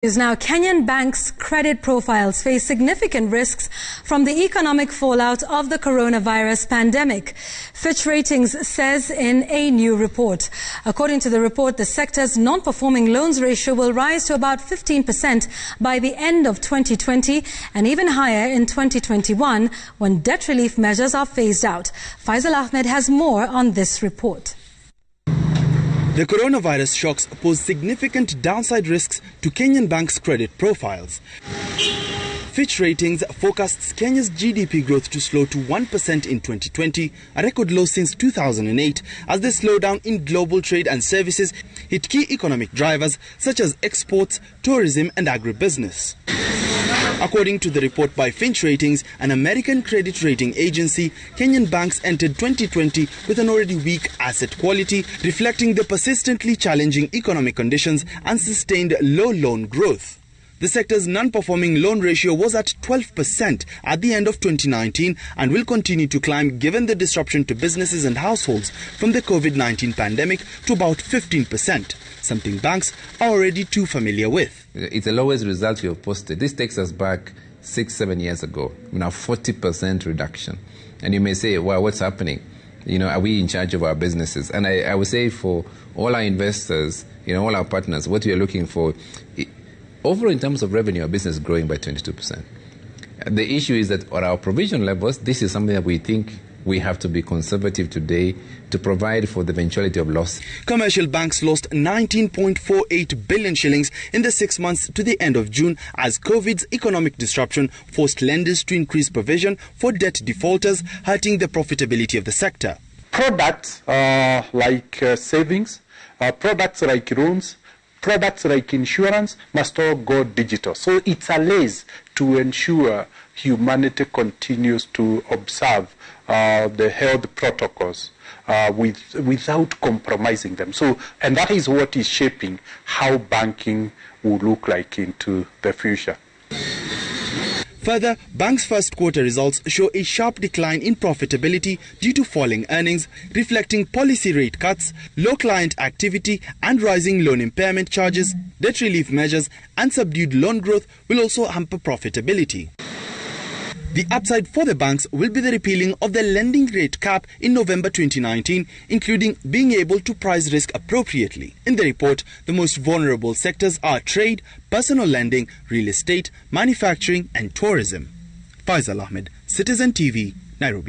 Now, Kenyan banks' credit profiles face significant risks from the economic fallout of the coronavirus pandemic. Fitch Ratings says in a new report. According to the report, the sector's non-performing loans ratio will rise to about 15% by the end of 2020 and even higher in 2021 when debt relief measures are phased out. Faisal Ahmed has more on this report. The coronavirus shocks pose significant downside risks to Kenyan banks' credit profiles. Fitch Ratings forecasts Kenya's GDP growth to slow to 1% in 2020, a record low since 2008, as the slowdown in global trade and services hit key economic drivers such as exports, tourism and agribusiness. According to the report by Fitch Ratings, an American credit rating agency, Kenyan banks entered 2020 with an already weak asset quality, reflecting the persistently challenging economic conditions and sustained low loan growth. The sector's non-performing loan ratio was at 12% at the end of 2019 and will continue to climb given the disruption to businesses and households from the COVID-19 pandemic to about 15%, something banks are already too familiar with. It's the lowest result we have posted. This takes us back 6-7 years ago. Now 40% reduction. And you may say, well, what's happening? Are we in charge of our businesses? And I would say for all our investors, all our partners, what we are looking for, overall in terms of revenue, our business is growing by 22%. The issue is that at our provision levels, this is something that we think we have to be conservative today to provide for the eventuality of loss. Commercial banks lost 19.48 billion shillings in the 6 months to the end of June as COVID's economic disruption forced lenders to increase provision for debt defaulters, hurting the profitability of the sector. Products like savings, products like loans, products like insurance must all go digital. So it's a race to ensure humanity continues to observe the health protocols without compromising them. And that is what is shaping how banking will look like into the future. Further, banks' first quarter results show a sharp decline in profitability due to falling earnings, reflecting policy rate cuts, low client activity and rising loan impairment charges. Debt relief measures and subdued loan growth will also hamper profitability. The upside for the banks will be the repealing of the lending rate cap in November 2019, including being able to price risk appropriately. In the report, the most vulnerable sectors are trade, personal lending, real estate, manufacturing and tourism. Faisal Ahmed, Citizen TV, Nairobi.